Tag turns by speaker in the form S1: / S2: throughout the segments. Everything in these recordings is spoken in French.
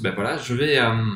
S1: ben voilà,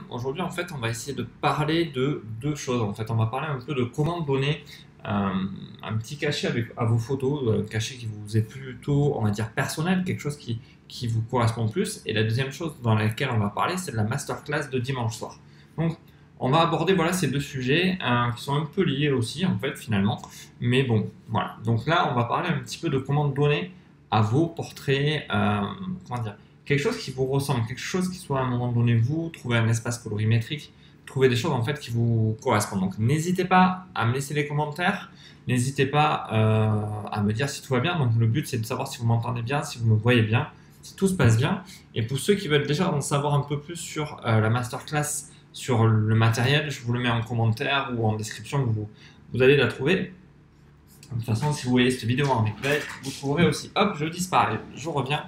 S1: aujourd'hui en fait on va essayer de parler de deux choses. En fait, on va parler un peu de comment donner un petit cachet à vos photos, un cachet qui vous est plutôt, on va dire, personnel, quelque chose qui vous correspond plus. Et la deuxième chose dans laquelle on va parler, c'est de la masterclass de dimanche soir. Donc on va aborder voilà ces deux sujets qui sont un peu liés aussi en fait finalement. Mais bon, voilà. Donc là, on va parler un petit peu de comment donner à vos portraits, comment dire, quelque chose qui vous ressemble, quelque chose qui soit à un moment donné vous, trouver un espace colorimétrique, trouver des choses en fait qui vous correspondent. Donc n'hésitez pas à me laisser les commentaires, n'hésitez pas à me dire si tout va bien. Donc le but c'est de savoir si vous m'entendez bien, si vous me voyez bien, si tout se passe bien. Et pour ceux qui veulent déjà en savoir un peu plus sur la masterclass, sur le matériel, je vous le mets en commentaire ou en description, vous allez la trouver. De toute façon, si vous voyez cette vidéo en replay, vous trouverez aussi. Hop, je disparais, je reviens.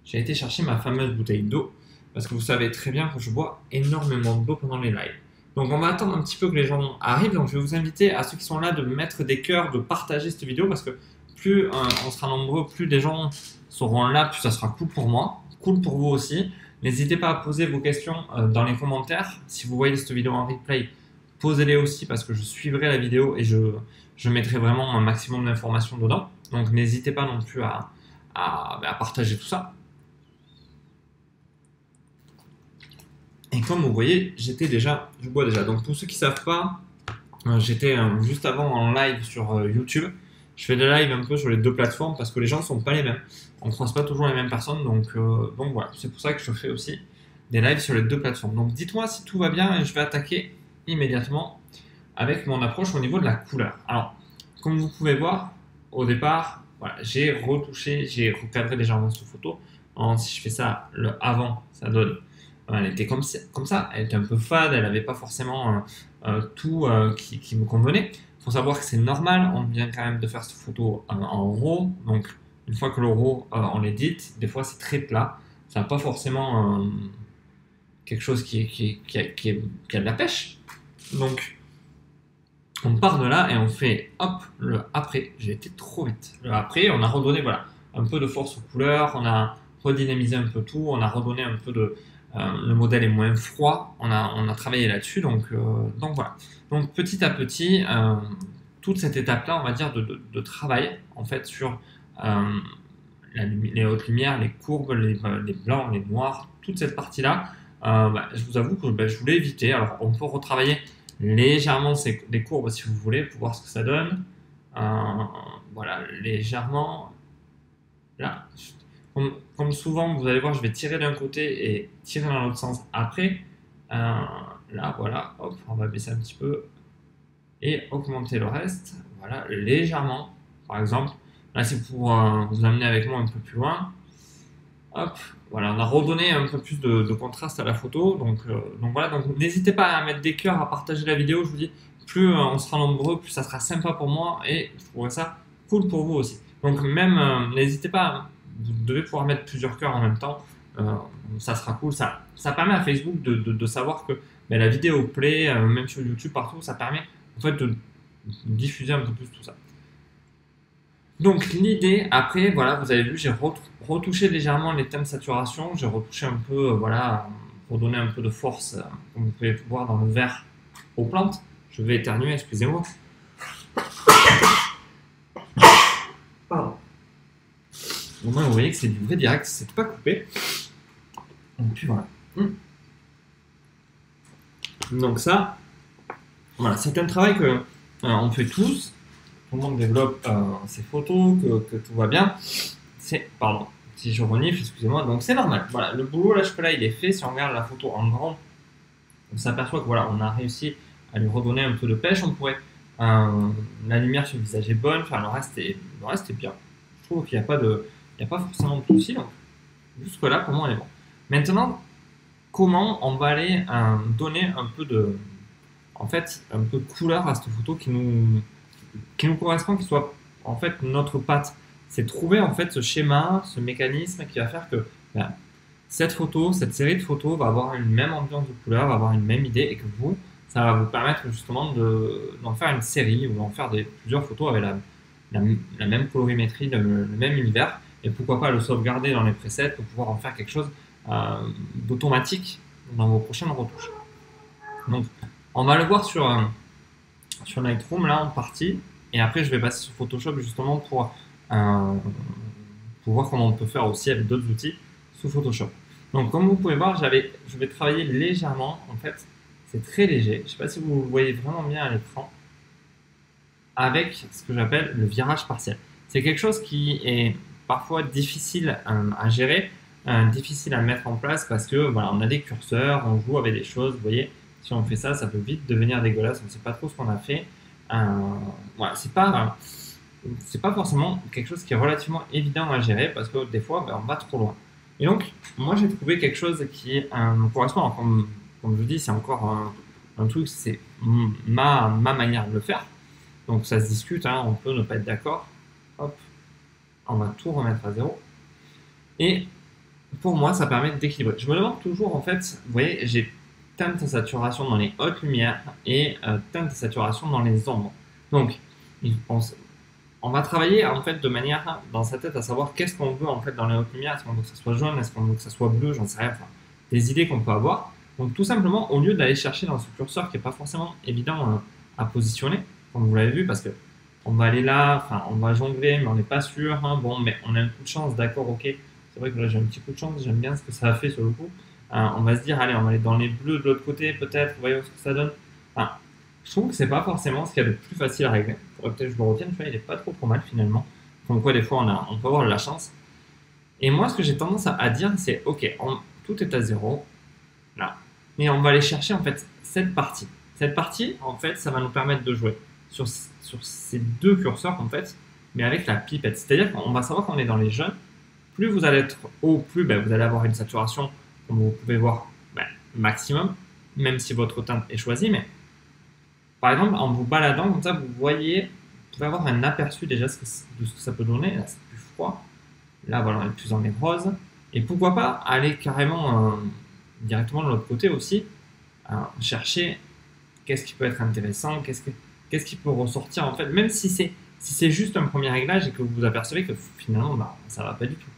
S1: J'ai été chercher ma fameuse bouteille d'eau parce que vous savez très bien que je bois énormément d'eau pendant les lives. Donc on va attendre un petit peu que les gens arrivent. Donc je vais vous inviter à ceux qui sont là de mettre des cœurs, de partager cette vidéo parce que plus on sera nombreux, plus des gens seront là, plus ça sera cool pour moi, cool pour vous aussi. N'hésitez pas à poser vos questions dans les commentaires. Si vous voyez cette vidéo en replay, posez-les aussi parce que je suivrai la vidéo et je mettrai vraiment un maximum d'informations dedans. Donc n'hésitez pas non plus à partager tout ça. Et comme vous voyez, je bois déjà. Donc pour ceux qui ne savent pas, j'étais juste avant en live sur YouTube. Je fais des lives un peu sur les deux plateformes parce que les gens ne sont pas les mêmes. On ne croise pas toujours les mêmes personnes. Donc voilà, c'est pour ça que je fais aussi des lives sur les deux plateformes. Donc dites-moi si tout va bien et je vais attaquer immédiatement avec mon approche au niveau de la couleur. Alors, comme vous pouvez voir, au départ, voilà, j'ai retouché, j'ai recadré légèrement cette photo. Alors, si je fais ça, le avant, ça donne. Elle était comme ça, elle était un peu fade, elle n'avait pas forcément tout qui me convenait. Il faut savoir que c'est normal, on vient quand même de faire cette photo en RAW. Donc, une fois que le RAW, on l'édite, des fois c'est très plat. Ça n'a pas forcément quelque chose qui a de la pêche. Donc, on part de là et on fait hop le après. J'ai été trop vite. Le après, on a redonné voilà un peu de force aux couleurs, on a redynamisé un peu tout, on a redonné un peu de le modèle est moins froid, on a travaillé là-dessus, donc voilà. Donc petit à petit, toute cette étape-là, on va dire de travail en fait sur les hautes lumières, les courbes, les blancs, les noirs, toute cette partie-là. Je vous avoue que je voulais éviter. Alors on peut retravailler légèrement les courbes si vous voulez pour voir ce que ça donne. Voilà, légèrement. Là, comme souvent, vous allez voir, je vais tirer d'un côté et tirer dans l'autre sens après. Là, voilà, hop, on va baisser un petit peu et augmenter le reste. Voilà, légèrement. Par exemple, là, c'est pour vous amener avec moi un peu plus loin. Hop, voilà, on a redonné un peu plus de contraste à la photo. Donc voilà, donc n'hésitez pas à mettre des cœurs, à partager la vidéo. Je vous dis, plus on sera nombreux, plus ça sera sympa pour moi et je trouverai ça cool pour vous aussi. Donc même, n'hésitez pas, vous devez pouvoir mettre plusieurs cœurs en même temps. Ça sera cool. Ça permet à Facebook de savoir que la vidéo plaît, même sur YouTube, partout. Ça permet en fait de diffuser un peu plus tout ça. Donc l'idée, après, voilà, vous avez vu, j'ai retouché légèrement les thèmes saturation, j'ai retouché un peu, voilà, pour donner un peu de force, comme vous pouvez voir dans le vert aux plantes. Je vais éternuer, excusez-moi. Pardon. Au moins, vous voyez que c'est du vrai direct, c'est pas coupé. Et puis voilà. Donc ça, voilà, c'est un travail que on fait tous. Tout le monde développe ses photos, que tout va bien. Pardon, si je renifle, excusez-moi, donc c'est normal. Voilà, le boulot là, il est fait. Si on regarde la photo en grand, on s'aperçoit que voilà, on a réussi à lui redonner un peu de pêche. On pourrait, la lumière sur le visage est bonne, enfin le reste est bien. Je trouve qu'il n'y a pas forcément de soucis. Donc jusque là, pour moi, on est bon. Maintenant, comment on va aller donner un peu de couleur à cette photo qui nous correspond, qui soit en fait notre patte. C'est trouver en fait ce schéma, ce mécanisme qui va faire que cette photo, cette série de photos va avoir une même ambiance de couleur, va avoir une même idée et que ça va vous permettre justement d'en faire une série ou d'en faire plusieurs photos avec la même colorimétrie, le même univers et pourquoi pas le sauvegarder dans les presets pour pouvoir en faire quelque chose d'automatique dans vos prochaines retouches. Donc, on va le voir sur Lightroom là en partie, et après je vais passer sur Photoshop justement pour voir comment on peut faire aussi avec d'autres outils sous Photoshop. Donc, comme vous pouvez voir, je vais travailler légèrement. En fait, c'est très léger. Je ne sais pas si vous le voyez vraiment bien à l'écran, avec ce que j'appelle le virage partiel. C'est quelque chose qui est parfois difficile à gérer, difficile à mettre en place parce que voilà, on a des curseurs, on joue avec des choses. Vous voyez, si on fait ça, ça peut vite devenir dégueulasse. On ne sait pas trop ce qu'on a fait. Voilà, c'est pas forcément quelque chose qui est relativement évident à gérer parce que des fois, on va trop loin. Et donc, moi, j'ai trouvé quelque chose qui me correspond. Alors, comme je dis, c'est encore un truc, c'est ma manière de le faire. Donc, ça se discute, hein, on peut ne pas être d'accord. Hop, on va tout remettre à zéro. Et pour moi, ça permet d'équilibrer. Je me demande toujours, en fait, vous voyez, j'ai teinte de saturation dans les hautes lumières et teinte de saturation dans les ombres. Donc, on va travailler en fait de manière dans sa tête à savoir qu'est-ce qu'on veut en fait dans les hautes lumières. Est-ce qu'on veut que ça soit jaune, est-ce qu'on veut que ça soit bleu, j'en sais rien. Enfin, des idées qu'on peut avoir. Donc tout simplement, au lieu d'aller chercher dans ce curseur qui n'est pas forcément évident à positionner, comme vous l'avez vu, parce que on va aller là, enfin on va jongler, mais on n'est pas sûr. Hein, bon, mais on a un coup de chance, d'accord, ok. C'est vrai que là j'ai un petit coup de chance, j'aime bien ce que ça a fait sur le coup. On va se dire, allez, on va aller dans les bleus de l'autre côté, peut-être, voyons ce que ça donne. Enfin, je trouve que c'est pas forcément ce qu'il y a de plus facile à régler. Faudrait peut-être que je le retienne, tu vois, il est pas trop mal finalement. Comme quoi, des fois, on peut avoir de la chance. Et moi, ce que j'ai tendance à dire, c'est ok, tout est à zéro, là. Et on va aller chercher en fait cette partie. Cette partie, en fait, ça va nous permettre de jouer sur ces deux curseurs, en fait, mais avec la pipette. C'est-à-dire qu'on va savoir qu'on est dans les jeunes. Plus vous allez être haut, plus vous allez avoir une saturation, comme vous pouvez voir, maximum, même si votre teinte est choisie, mais par exemple, en vous baladant comme ça, vous voyez, vous pouvez avoir un aperçu déjà de ce que ça peut donner. Là, c'est plus froid. Là, voilà, on est plus dans les roses. Et pourquoi pas aller carrément directement de l'autre côté aussi, chercher qu'est-ce qui peut être intéressant, qu'est-ce qui peut ressortir en fait, même si c'est juste un premier réglage et que vous vous apercevez que finalement, ça va pas du tout.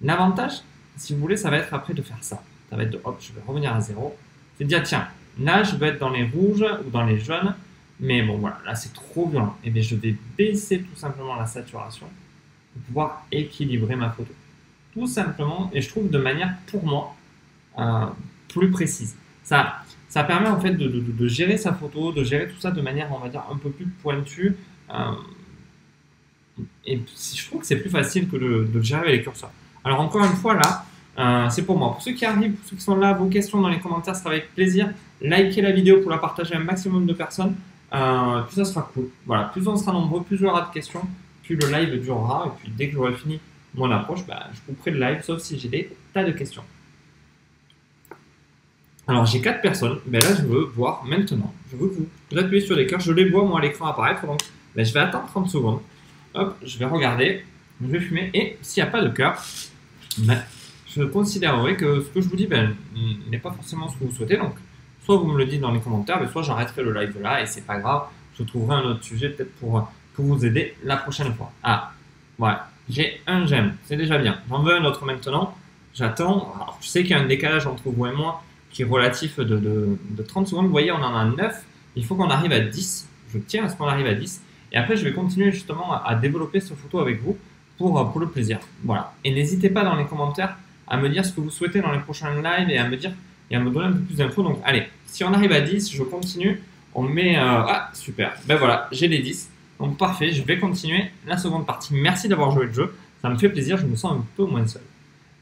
S1: L'avantage, si vous voulez, ça va être après de faire ça. Ça va être de, hop, je vais revenir à zéro. C'est de dire, tiens, là, je vais être dans les rouges ou dans les jaunes, mais bon, voilà, là, c'est trop violent. Et bien, je vais baisser tout simplement la saturation pour pouvoir équilibrer ma photo. Tout simplement, et je trouve de manière, pour moi, plus précise. Ça permet en fait de gérer sa photo, de gérer tout ça de manière, on va dire, un peu plus pointue. Et je trouve que c'est plus facile que de le gérer avec les curseurs. Alors, encore une fois, là, c'est pour moi. Pour ceux qui arrivent, pour ceux qui sont là, vos questions dans les commentaires, ça sera avec plaisir. Likez la vidéo pour la partager à un maximum de personnes. Plus ça sera cool. Voilà, plus on sera nombreux, plus il y aura de questions, plus le live durera. Et puis dès que j'aurai fini mon approche, je couperai le live, sauf si j'ai des tas de questions. Alors j'ai 4 personnes. Là, je veux voir maintenant. Je veux que vous appuyez sur les cœurs. Je les vois moi à l'écran apparaître. Donc je vais attendre 30 secondes. Hop, je vais regarder. Je vais fumer. Et s'il n'y a pas de cœur, je considérerai que ce que je vous dis n'est pas forcément ce que vous souhaitez. Donc, soit vous me le dites dans les commentaires, soit j'arrêterai le live là et c'est pas grave. Je trouverai un autre sujet peut-être pour vous aider la prochaine fois. Ah, voilà. J'ai un j'aime. C'est déjà bien. J'en veux un autre maintenant. J'attends. Alors, je sais qu'il y a un décalage entre vous et moi qui est relatif de 30 secondes. Vous voyez, on en a 9. Il faut qu'on arrive à 10. Je tiens à ce qu'on arrive à 10. Et après, je vais continuer justement à développer cette photo avec vous pour le plaisir. Voilà. Et n'hésitez pas dans les commentaires à me dire ce que vous souhaitez dans les prochains lives et à me dire et à me donner un peu plus d'infos. Donc allez, si on arrive à 10, je continue. On met... ah, super. Voilà, j'ai les 10. Donc parfait, je vais continuer la seconde partie. Merci d'avoir joué le jeu. Ça me fait plaisir, je me sens un peu moins seul.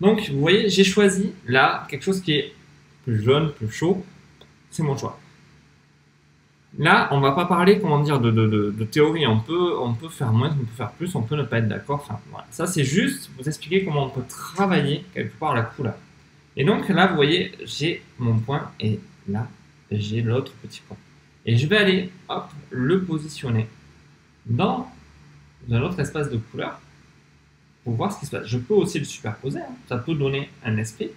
S1: Donc vous voyez, j'ai choisi là quelque chose qui est plus jaune, plus chaud. C'est mon choix. Là, on va pas parler, comment dire, de théorie. On peut faire moins, on peut faire plus, on peut ne pas être d'accord. Enfin, voilà. Ça, c'est juste vous expliquer comment on peut travailler quelque part la couleur. Et donc là, vous voyez, j'ai mon point et là, j'ai l'autre petit point. Et je vais aller, hop, le positionner dans un autre espace de couleur pour voir ce qui se passe. Je peux aussi le superposer. Hein. Ça peut donner un esprit.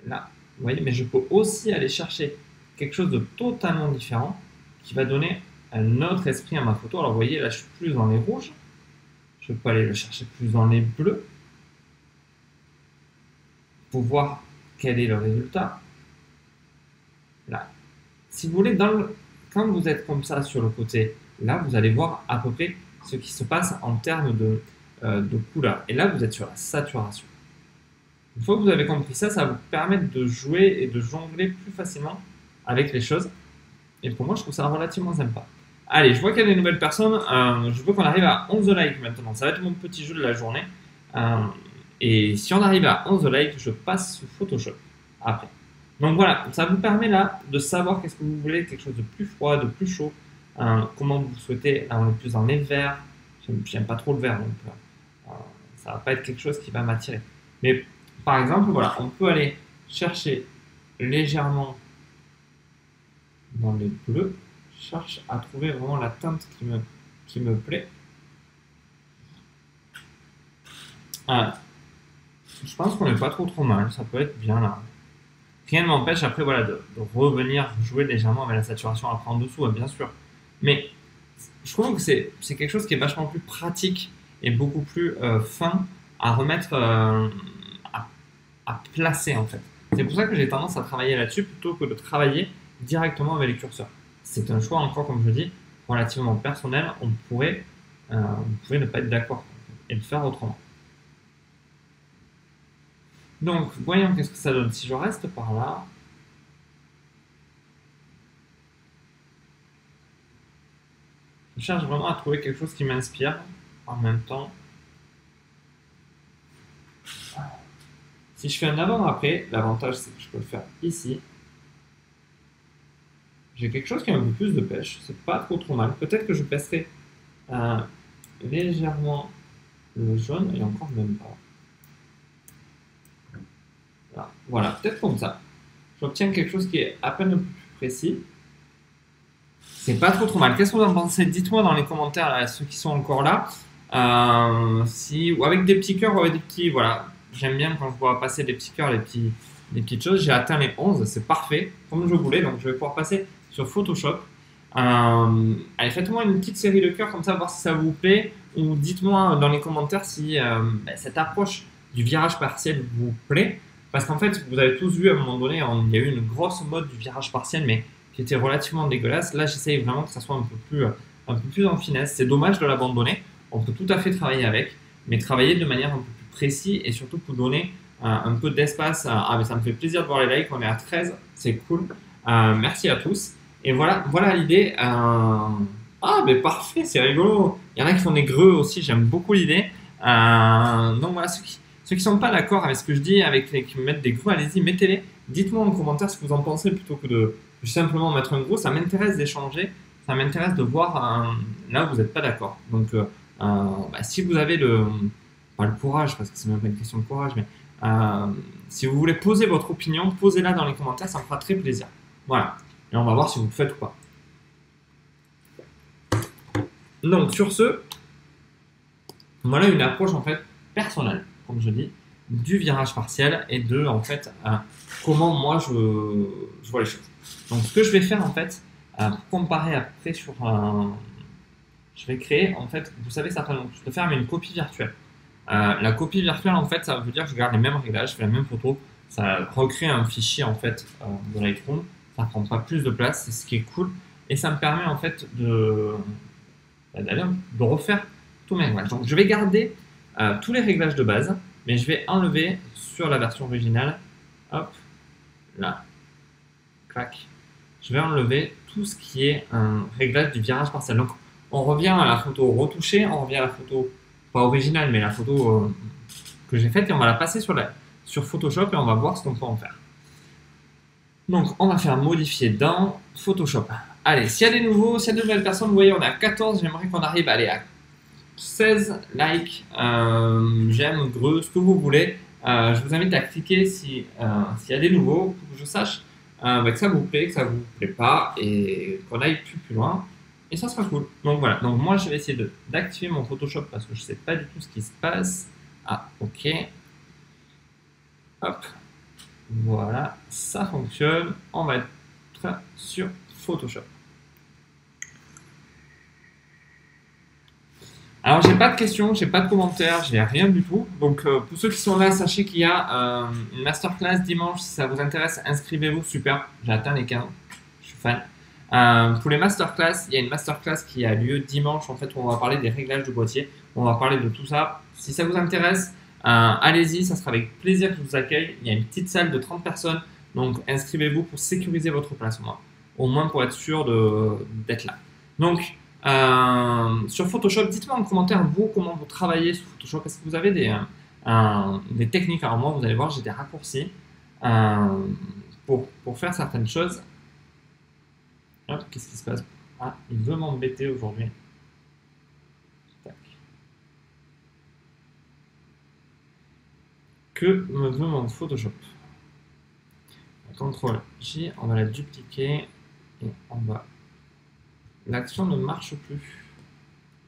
S1: Là, vous voyez, mais je peux aussi aller chercher quelque chose de totalement différent qui va donner un autre esprit à ma photo. Alors vous voyez, là je suis plus dans les rouges, je peux aller le chercher plus dans les bleus pour voir quel est le résultat. là. Si vous voulez, quand vous êtes comme ça sur le côté, là, vous allez voir à peu près ce qui se passe en termes de couleur. Et là, vous êtes sur la saturation. Une fois que vous avez compris ça, ça va vous permettre de jouer et de jongler plus facilement avec les choses. Et pour moi, je trouve ça relativement sympa. Allez, je vois qu'il y a des nouvelles personnes. Je veux qu'on arrive à 11 likes maintenant. Ça va être mon petit jeu de la journée. Et si on arrive à 11 likes, je passe sous Photoshop après. Donc voilà, ça vous permet là de savoir qu'est-ce que vous voulez, quelque chose de plus froid, de plus chaud, comment vous souhaitez. Là, on est plus dans les verts. J'aime pas trop le vert, donc ça va pas être quelque chose qui va m'attirer. Mais par exemple, voilà, on peut aller chercher légèrement dans les bleus. Je cherche à trouver vraiment la teinte qui me plaît. Je pense qu'on n'est pas trop mal, ça peut être bien là. Rien ne m'empêche après voilà, de revenir jouer légèrement avec la saturation après en dessous, bien sûr. Mais je trouve que c'est quelque chose qui est vachement plus pratique et beaucoup plus fin à remettre, à placer en fait. C'est pour ça que j'ai tendance à travailler là-dessus plutôt que de travailler directement avec les curseurs. C'est un choix encore, comme je dis, relativement personnel. On pourrait ne pas être d'accord et le faire autrement. Donc, voyons qu'est-ce que ça donne. Si je reste par là, je cherche vraiment à trouver quelque chose qui m'inspire en même temps. Si je fais un avant-après, l'avantage c'est que je peux le faire ici. J'ai quelque chose qui a un peu plus de pêche, c'est pas trop mal. Peut-être que je baisserai légèrement le jaune et encore même pas. Voilà, peut-être comme ça. J'obtiens quelque chose qui est à peine un peu plus précis. C'est pas trop mal. Qu'est-ce que vous en pensez? Dites-moi dans les commentaires, là, ceux qui sont encore là. Ou avec des petits cœurs ou avec des petits. Voilà, j'aime bien quand je vois passer des petits cœurs, les petites choses. J'ai atteint les 11, c'est parfait, comme je voulais. Donc je vais pouvoir passer sur Photoshop. Allez, faites-moi une petite série de cœurs comme ça, voir si ça vous plaît. Ou dites-moi dans les commentaires si cette approche du virage partiel vous plaît. Parce qu'en fait, vous avez tous vu à un moment donné, il y a eu une grosse mode du virage partiel, mais qui était relativement dégueulasse. Là, j'essaye vraiment que ça soit un peu plus en finesse. C'est dommage de l'abandonner. On peut tout à fait travailler avec, mais travailler de manière un peu plus précise et surtout pour donner un peu d'espace. Mais ça me fait plaisir de voir les likes. On est à 13, c'est cool. Merci à tous. Et voilà l'idée. Mais parfait, c'est rigolo. Il y en a qui font des greux aussi, j'aime beaucoup l'idée. Donc voilà, ceux qui sont pas d'accord avec ce que je dis, qui me mettent des greux, allez-y, mettez-les. Dites-moi en commentaire ce que vous en pensez plutôt que de simplement mettre un gros. Ça m'intéresse d'échanger, ça m'intéresse de voir là où vous n'êtes pas d'accord. Donc si vous avez pas le courage, parce que c'est même pas une question de courage, mais si vous voulez poser votre opinion, posez-la dans les commentaires, ça me fera très plaisir. Voilà. Et on va voir si vous le faites ou pas. Donc sur ce, voilà une approche en fait personnelle, comme je dis, du virage partiel et de en fait comment moi je vois les choses. Donc ce que je vais faire en fait, pour comparer après sur je vais créer en fait, vous savez certainement, je vais faire une copie virtuelle. La copie virtuelle en fait, ça veut dire que je garde les mêmes réglages, je fais la même photo, ça recrée un fichier en fait de Lightroom, ça prend pas plus de place, c'est ce qui est cool et ça me permet en fait de refaire tous mes réglages. Donc je vais garder tous les réglages de base, mais je vais enlever sur la version originale, hop, là, clac, je vais enlever tout ce qui est un réglage du virage partiel. Donc on revient à la photo retouchée, on revient à la photo, pas originale, mais la photo que j'ai faite et on va la passer sur Photoshop et on va voir ce qu'on peut en faire. Donc on va faire modifier dans Photoshop. Allez, s'il y a des nouveaux, s'il y a de nouvelles personnes, vous voyez, on est à 14, j'aimerais qu'on arrive à aller à 16 likes, j'aime, greux, ce que vous voulez. Je vous invite à cliquer s'il y a des nouveaux, pour que je sache que ça vous plaît, que ça vous plaît pas, et qu'on aille plus loin. Et ça sera cool. Donc voilà, donc moi je vais essayer d'activer mon Photoshop parce que je sais pas du tout ce qui se passe. Ah, ok. Hop. Voilà, ça fonctionne. On va être sur Photoshop. Alors, j'ai pas de questions, j'ai pas de commentaires, j'ai rien du tout. Donc, pour ceux qui sont là, sachez qu'il y a une masterclass dimanche. Si ça vous intéresse, inscrivez-vous. Super, j'ai atteint les 15. Je suis fan. Pour les masterclass, il y a une masterclass qui a lieu dimanche. En fait, où on va parler des réglages de boîtier. On va parler de tout ça. Si ça vous intéresse, allez-y. Ça sera avec plaisir que je vous accueille. Il y a une petite salle de 30 personnes. Donc, inscrivez-vous pour sécuriser votre place, au moins pour être sûr d'être là. Donc, sur Photoshop, dites-moi en commentaire, vous, comment vous travaillez sur Photoshop. Est-ce que vous avez des techniques? Alors moi, vous allez voir, j'ai des raccourcis pour faire certaines choses. Hop, qu'est-ce qui se passe? Ah, il veut m'embêter aujourd'hui. Tac. Que me veut mon Photoshop? CTRL J, on va la dupliquer et on va... L'action ne marche plus.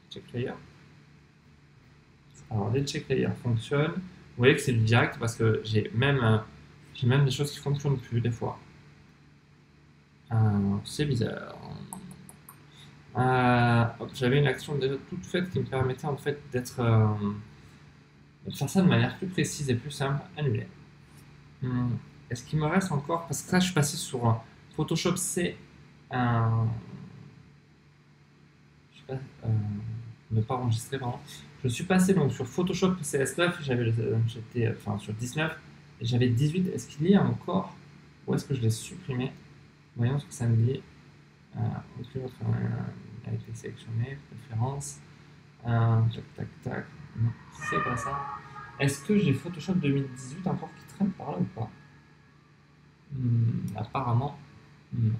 S1: Check layer. Alors les check layers fonctionnent. Vous voyez que c'est du direct parce que j'ai même des choses qui ne fonctionnent plus des fois. C'est bizarre. J'avais une action déjà toute faite qui me permettait en fait de faire ça de manière plus précise et plus simple. Annuler. Est-ce qu'il me reste encore? Parce que là je suis passé sur Photoshop C. Ne pas enregistrer, pardon. Je suis passé donc sur Photoshop CS9, j'étais sur 19 et j'avais 18. Est-ce qu'il y a encore ou est-ce que je l'ai supprimé? Voyons ce que ça me dit. Aucune autre a été sélectionné, préférence. Tac, tac, tac. Non, c'est pas ça. Est-ce que j'ai Photoshop 2018 encore qui traîne par là ou pas? Apparemment, non.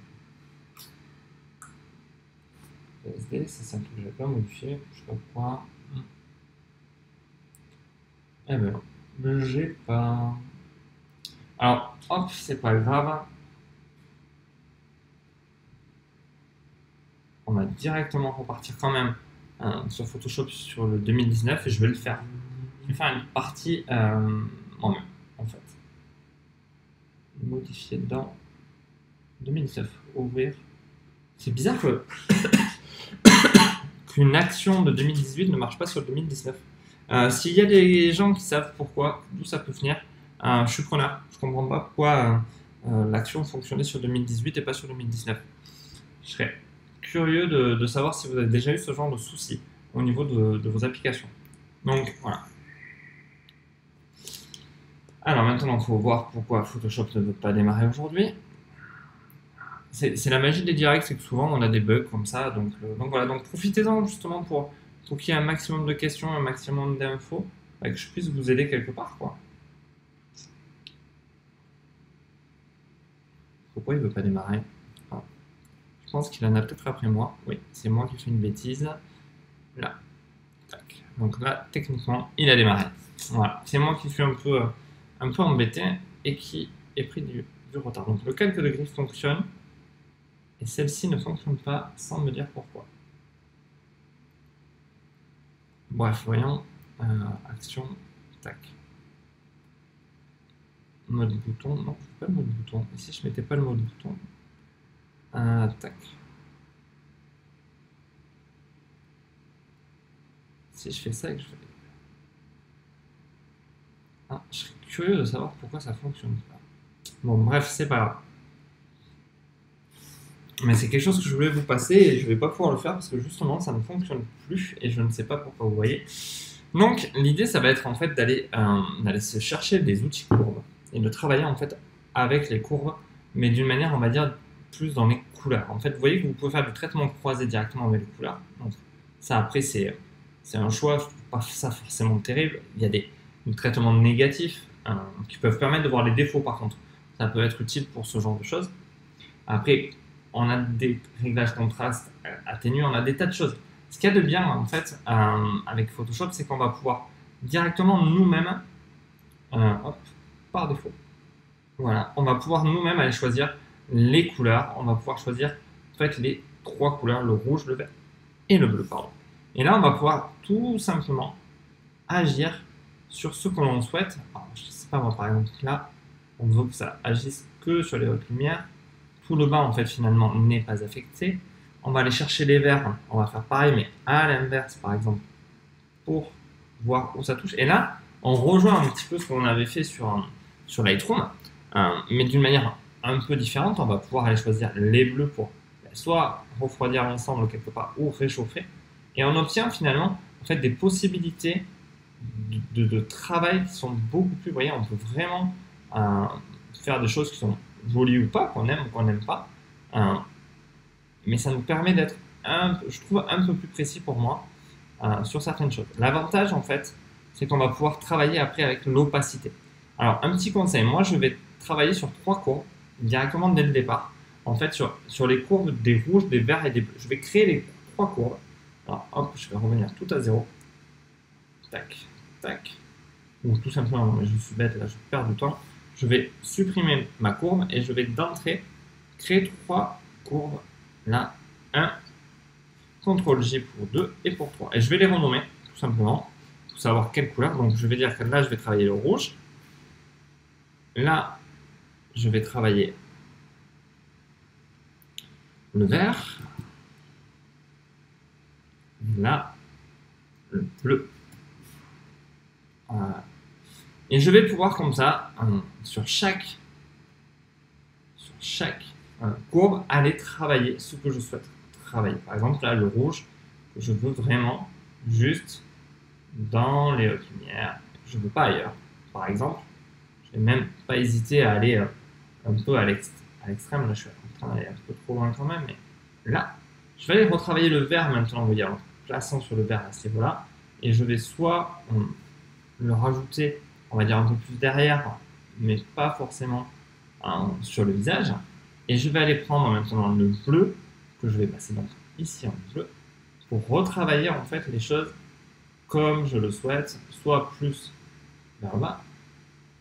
S1: PSD, c'est un truc que je n'ai pas modifié, je sais pas pourquoi. Eh ben non, j'ai pas. Alors, hop, c'est pas grave. On va directement repartir quand même sur Photoshop sur le 2019 et je vais le faire. Je vais faire une partie moi-même, en fait. Modifier dans 2019, ouvrir. C'est bizarre que qu'une action de 2018 ne marche pas sur le 2019. S'il y a des gens qui savent pourquoi, d'où ça peut venir, je suis preneur. Je comprends pas pourquoi l'action fonctionnait sur 2018 et pas sur 2019. Je serais curieux de savoir si vous avez déjà eu ce genre de soucis au niveau de vos applications. Donc voilà. Alors maintenant, il faut voir pourquoi Photoshop ne veut pas démarrer aujourd'hui. C'est la magie des directs, c'est que souvent on a des bugs comme ça, donc voilà, donc profitez-en justement pour qu'il y ait un maximum de questions, un maximum d'infos, que je puisse vous aider quelque part, quoi. Pourquoi il veut pas démarrer? Je pense qu'il en a peut-être après moi. Oui, c'est moi qui fais une bêtise. Là, tac. Donc là, techniquement, il a démarré. Voilà, c'est moi qui suis un peu embêté et qui ai pris du retard. Donc le calque de griffe fonctionne. Et celle-ci ne fonctionne pas sans me dire pourquoi. Bref, voyons. Action, tac. Mode bouton, non, pas le mode bouton. Et si je mettais pas le mode bouton? Tac. Si je fais ça et que je fais... je serais curieux de savoir pourquoi ça fonctionne pas. Bon, bref, c'est pas grave. Mais c'est quelque chose que je voulais vous passer et je vais pas pouvoir le faire parce que justement ça ne fonctionne plus et je ne sais pas pourquoi, vous voyez. Donc l'idée ça va être en fait d'aller se chercher des outils courbes et de travailler en fait avec les courbes, mais d'une manière on va dire plus dans les couleurs. En fait vous voyez que vous pouvez faire du traitement croisé directement avec les couleurs. Donc ça après c'est un choix, je trouve pas ça forcément terrible. Il y a des traitements négatifs qui peuvent permettre de voir les défauts par contre. Ça peut être utile pour ce genre de choses. Après on a des réglages contraste, atténués, on a des tas de choses. Ce qu'il y a de bien en fait avec Photoshop, c'est qu'on va pouvoir directement nous-mêmes, par défaut, voilà, on va pouvoir nous-mêmes aller choisir les couleurs. On va pouvoir choisir en fait les 3 couleurs, le rouge, le vert et le bleu, pardon. Et là, on va pouvoir tout simplement agir sur ce que l'on souhaite. Alors, je sais pas moi, par exemple là, on veut que ça agisse que sur les hautes lumières. Tout le bas en fait finalement n'est pas affecté. On va aller chercher les verts, on va faire pareil mais à l'inverse par exemple pour voir où ça touche. Et là, on rejoint un petit peu ce qu'on avait fait sur Lightroom, mais d'une manière un peu différente. On va pouvoir aller choisir les bleus pour soit refroidir l'ensemble quelque part ou réchauffer. Et on obtient finalement en fait, des possibilités de travail qui sont beaucoup plus... Vous voyez, on peut vraiment faire des choses qui sont jolies ou pas, qu'on aime ou qu'on n'aime pas. Mais ça nous permet d'être, je trouve, un peu plus précis pour moi sur certaines choses. L'avantage, en fait, c'est qu'on va pouvoir travailler après avec l'opacité. Alors, un petit conseil, moi, je vais travailler sur 3 courbes directement dès le départ. En fait, sur les courbes des rouges, des verts et des bleus. Je vais créer les 3 courbes. Alors, hop, je vais revenir tout à 0. Tac, tac. Ou tout simplement, je suis bête, là, je perds du temps. Je vais supprimer ma courbe et je vais d'entrée créer 3 courbes. Là, 1, CTRL-J pour 2 et pour 3. Et je vais les renommer, tout simplement, pour savoir quelle couleur. Donc, je vais dire que là, je vais travailler le rouge. Là, je vais travailler le vert. Là, le bleu. Et je vais pouvoir comme ça, sur chaque courbe, aller travailler ce que je souhaite travailler. Par exemple, là, le rouge, que je veux vraiment juste dans les hautes lumières. Je ne veux pas ailleurs. Par exemple, je ne vais même pas hésiter à aller un peu à l'extrême. Là, je suis en train d'aller un peu trop loin quand même. Mais là, je vais aller retravailler le vert maintenant, vous voyez, en plaçant sur le vert à ce niveau-là. Et je vais soit le rajouter, on va dire un peu plus derrière, mais pas forcément sur le visage. Et je vais aller prendre maintenant le bleu, que je vais passer donc ici en bleu, pour retravailler en fait les choses comme je le souhaite, soit plus vers le bas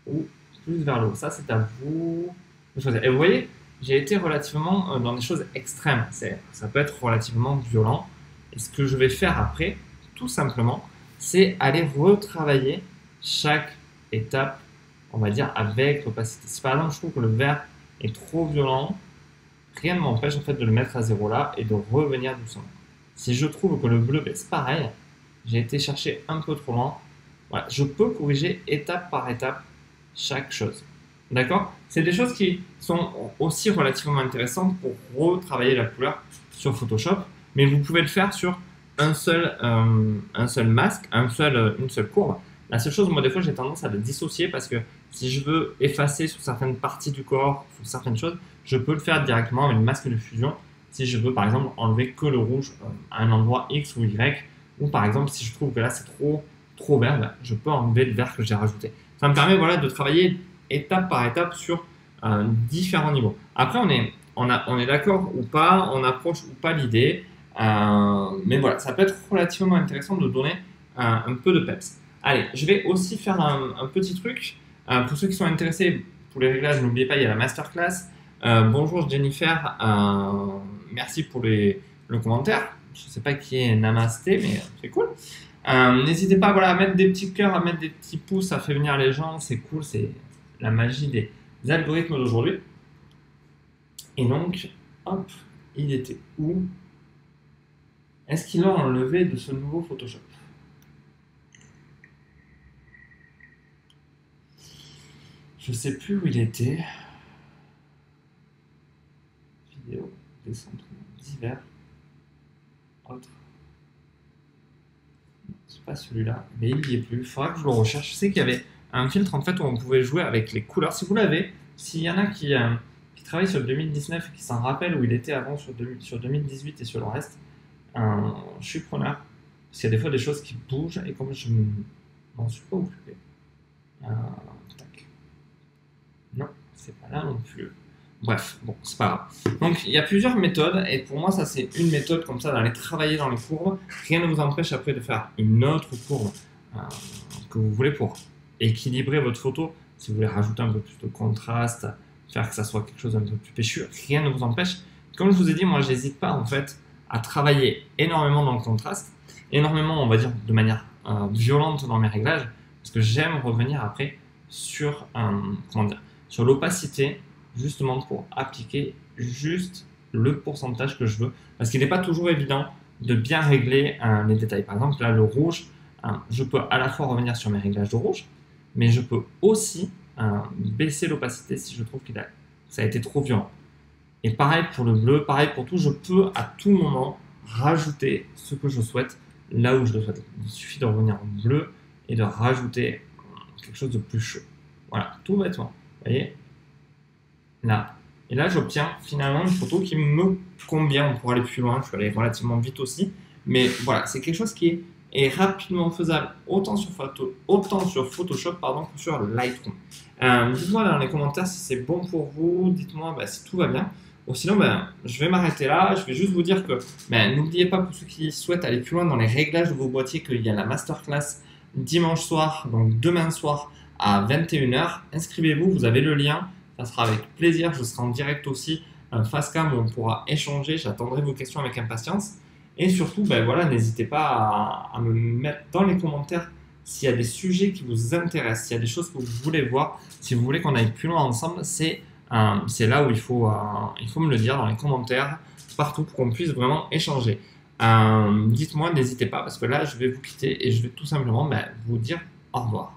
S1: ou plus vers le haut. Ça, c'est à vous de choisir. Et vous voyez, j'ai été relativement dans des choses extrêmes. Ça peut être relativement violent. Et ce que je vais faire après, tout simplement, c'est aller retravailler chaque étape, on va dire, avec l'opacité. Si par exemple, je trouve que le vert est trop violent, rien ne m'empêche en fait de le mettre à 0 là et de revenir doucement. Si je trouve que le bleu, c'est pareil, j'ai été chercher un peu trop loin, voilà, je peux corriger étape par étape chaque chose. D'accord? C'est des choses qui sont aussi relativement intéressantes pour retravailler la couleur sur Photoshop, mais vous pouvez le faire sur un seul masque, une seule courbe. La seule chose, moi des fois j'ai tendance à le dissocier parce que si je veux effacer sur certaines parties du corps, sur certaines choses, je peux le faire directement avec le masque de fusion. Si je veux par exemple enlever que le rouge à un endroit X ou Y, ou par exemple si je trouve que là c'est trop vert, ben, je peux enlever le vert que j'ai rajouté. Ça me permet voilà, de travailler étape par étape sur différents niveaux. Après on est d'accord ou pas, on approche ou pas l'idée, mais voilà, ça peut être relativement intéressant de donner un peu de peps. Allez, je vais aussi faire un petit truc. Pour ceux qui sont intéressés pour les réglages, n'oubliez pas, il y a la masterclass. Bonjour Jennifer, merci pour le commentaire. Je ne sais pas qui est Namasté, mais c'est cool. N'hésitez pas voilà, à mettre des petits cœurs, à mettre des petits pouces, ça fait venir les gens, c'est cool, c'est la magie des algorithmes d'aujourd'hui. Et donc, hop, il était où? Est-ce qu'ils l'ont enlevé de ce nouveau Photoshop? Je ne sais plus où il était. Vidéo, décentrement, divers, autre. C'est pas celui-là, mais il n'y est plus. Il faudra que je le recherche. Je sais qu'il y avait un filtre en fait où on pouvait jouer avec les couleurs. Si vous l'avez, s'il y en a qui travaillent sur 2019 et qui s'en rappellent où il était avant sur 2018 et sur le reste, je suis preneur. Parce qu'il y a des fois des choses qui bougent et comme je m'en suis pas occupé. Tac. Non, c'est pas là non plus. Bref, bon, c'est pas grave. Donc, il y a plusieurs méthodes, et pour moi, ça, c'est une méthode comme ça, d'aller travailler dans les courbes. Rien ne vous empêche après de faire une autre courbe que vous voulez pour équilibrer votre photo. Si vous voulez rajouter un peu plus de contraste, faire que ça soit quelque chose d'un peu plus péchu, rien ne vous empêche. Comme je vous ai dit, moi, j'hésite pas, en fait, à travailler énormément dans le contraste, énormément, on va dire, de manière violente dans mes réglages, parce que j'aime revenir après sur, sur l'opacité, justement pour appliquer juste le pourcentage que je veux. Parce qu'il n'est pas toujours évident de bien régler les détails. Par exemple, là, le rouge, je peux à la fois revenir sur mes réglages de rouge, mais je peux aussi baisser l'opacité si je trouve que ça a été trop violent. Et pareil pour le bleu, pareil pour tout, je peux à tout moment rajouter ce que je souhaite là où je le souhaite. Il suffit de revenir en bleu et de rajouter quelque chose de plus chaud. Voilà, tout bêtement. Vous voyez? Là. Et là, j'obtiens finalement une photo qui me convient. On pourra aller plus loin, je vais aller relativement vite aussi. Mais voilà, c'est quelque chose qui est rapidement faisable autant sur Photoshop que sur Lightroom. Dites-moi dans les commentaires si c'est bon pour vous, dites-moi si tout va bien. Ou sinon, je vais m'arrêter là. Je vais juste vous dire que n'oubliez pas, pour ceux qui souhaitent aller plus loin dans les réglages de vos boîtiers, qu'il y a la masterclass dimanche soir, donc demain soir à 21 h. Inscrivez-vous, vous avez le lien. Ça sera avec plaisir. Je serai en direct aussi, face cam, où on pourra échanger. J'attendrai vos questions avec impatience. Et surtout, n'hésitez pas à me mettre dans les commentaires s'il y a des sujets qui vous intéressent, s'il y a des choses que vous voulez voir, si vous voulez qu'on aille plus loin ensemble, c'est là où il faut me le dire dans les commentaires, partout, pour qu'on puisse vraiment échanger. Dites-moi, n'hésitez pas, parce que là, je vais vous quitter et je vais tout simplement vous dire au revoir.